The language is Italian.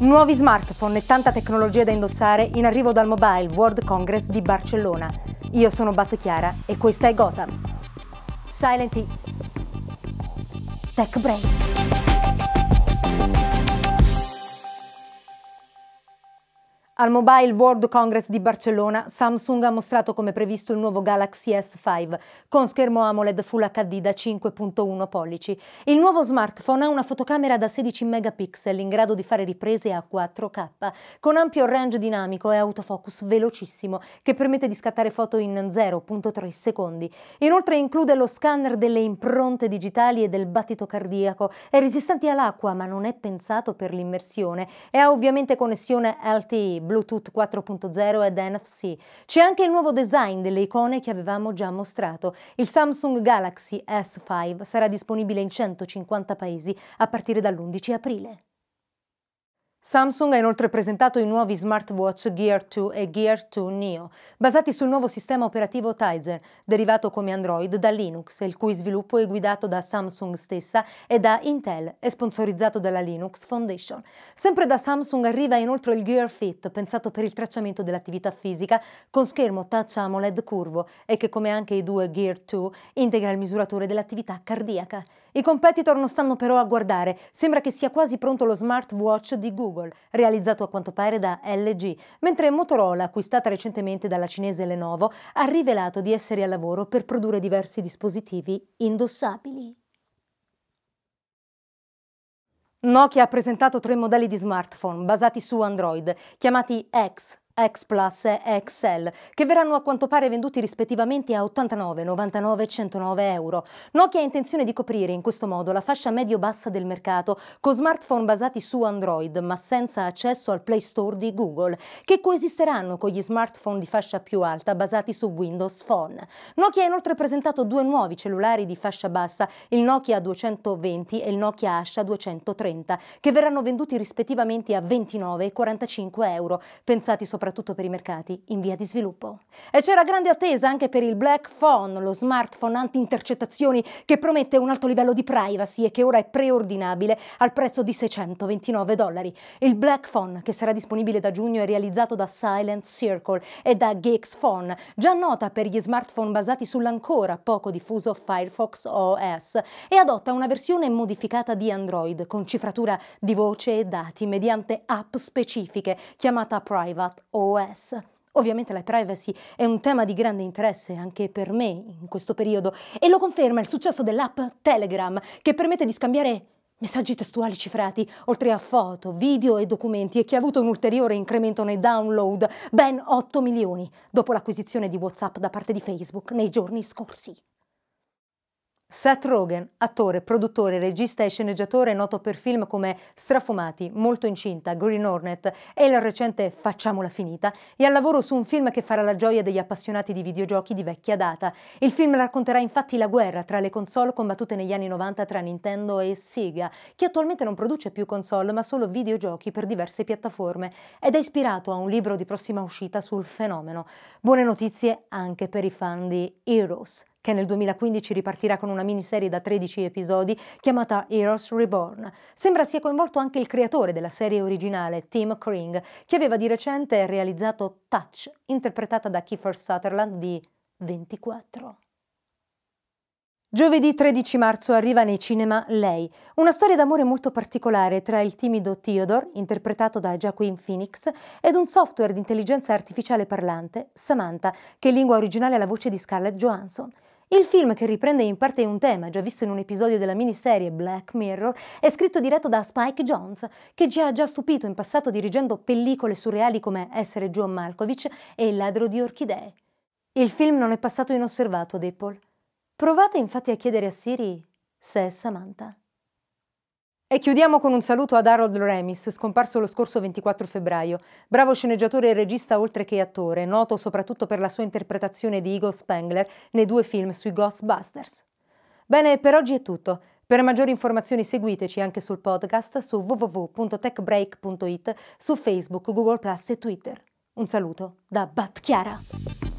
Nuovi smartphone e tanta tecnologia da indossare in arrivo dal Mobile World Congress di Barcellona. Io sono Bat Chiara e questa è Gotham. Silent Hill. Tech Break. Al Mobile World Congress di Barcellona, Samsung ha mostrato come previsto il nuovo Galaxy S5 con schermo AMOLED Full HD da 5.1 pollici. Il nuovo smartphone ha una fotocamera da 16 megapixel in grado di fare riprese a 4K, con ampio range dinamico e autofocus velocissimo che permette di scattare foto in 0.3 secondi. Inoltre include lo scanner delle impronte digitali e del battito cardiaco, è resistente all'acqua ma non è pensato per l'immersione e ha ovviamente connessione LTE, Bluetooth 4.0 ed NFC. C'è anche il nuovo design delle icone che avevamo già mostrato. Il Samsung Galaxy S5 sarà disponibile in 150 paesi a partire dall'11 aprile. Samsung ha inoltre presentato i nuovi smartwatch Gear 2 e Gear 2 Neo, basati sul nuovo sistema operativo Tizen, derivato come Android da Linux, il cui sviluppo è guidato da Samsung stessa e da Intel e sponsorizzato dalla Linux Foundation. Sempre da Samsung arriva inoltre il Gear Fit, pensato per il tracciamento dell'attività fisica, con schermo touch AMOLED curvo e che, come anche i due Gear 2, integra il misuratore dell'attività cardiaca. I competitor non stanno però a guardare, sembra che sia quasi pronto lo smartwatch di Google, realizzato a quanto pare da LG, mentre Motorola, acquistata recentemente dalla cinese Lenovo, ha rivelato di essere al lavoro per produrre diversi dispositivi indossabili. Nokia ha presentato 3 modelli di smartphone basati su Android, chiamati X Plus e XL, che verranno a quanto pare venduti rispettivamente a 89, 99 e 109 euro. Nokia ha intenzione di coprire in questo modo la fascia medio-bassa del mercato con smartphone basati su Android ma senza accesso al Play Store di Google, che coesisteranno con gli smartphone di fascia più alta basati su Windows Phone. Nokia ha inoltre presentato 2 nuovi cellulari di fascia bassa, il Nokia 220 e il Nokia Asha 230, che verranno venduti rispettivamente a 29 e 45 euro, pensati soprattutto per i mercati in via di sviluppo. E c'era grande attesa anche per il Black Phone, lo smartphone anti-intercettazioni che promette un alto livello di privacy e che ora è preordinabile al prezzo di $629. Il Black Phone, che sarà disponibile da giugno, è realizzato da Silent Circle e da Geeks Phone, già nota per gli smartphone basati sull'ancora poco diffuso Firefox OS, e adotta una versione modificata di Android con cifratura di voce e dati mediante app specifiche chiamata Private OS. Ovviamente la privacy è un tema di grande interesse anche per me in questo periodo e lo conferma il successo dell'app Telegram, che permette di scambiare messaggi testuali cifrati, oltre a foto, video e documenti, e che ha avuto un ulteriore incremento nei download, ben 8 milioni, dopo l'acquisizione di WhatsApp da parte di Facebook nei giorni scorsi. Seth Rogen, attore, produttore, regista e sceneggiatore noto per film come Strafumati, Molto incinta, Green Hornet e il recente Facciamola finita, è al lavoro su un film che farà la gioia degli appassionati di videogiochi di vecchia data. Il film racconterà infatti la guerra tra le console combattute negli anni 90 tra Nintendo e Sega, che attualmente non produce più console ma solo videogiochi per diverse piattaforme, ed è ispirato a un libro di prossima uscita sul fenomeno. Buone notizie anche per i fan di Heroes, che nel 2015 ripartirà con una miniserie da 13 episodi chiamata Heroes Reborn. Sembra sia coinvolto anche il creatore della serie originale, Tim Kring, che aveva di recente realizzato Touch, interpretata da Kiefer Sutherland di 24. Giovedì 13 marzo arriva nei cinema Lei, una storia d'amore molto particolare tra il timido Theodore, interpretato da Joaquin Phoenix, ed un software di intelligenza artificiale parlante, Samantha, che in lingua originale ha la voce di Scarlett Johansson. Il film, che riprende in parte un tema già visto in un episodio della miniserie Black Mirror, è scritto e diretto da Spike Jonze, che ci ha già stupito in passato dirigendo pellicole surreali come Essere John Malkovich e Il ladro di orchidee. Il film non è passato inosservato ad Apple. Provate infatti a chiedere a Siri se è Samantha. E chiudiamo con un saluto ad Harold Ramis, scomparso lo scorso 24 febbraio. Bravo sceneggiatore e regista oltre che attore, noto soprattutto per la sua interpretazione di Eagle Spengler nei 2 film sui Ghostbusters. Bene, per oggi è tutto. Per maggiori informazioni seguiteci anche sul podcast su www.techbreak.it, su Facebook, Google Plus e Twitter. Un saluto da Bat Chiara.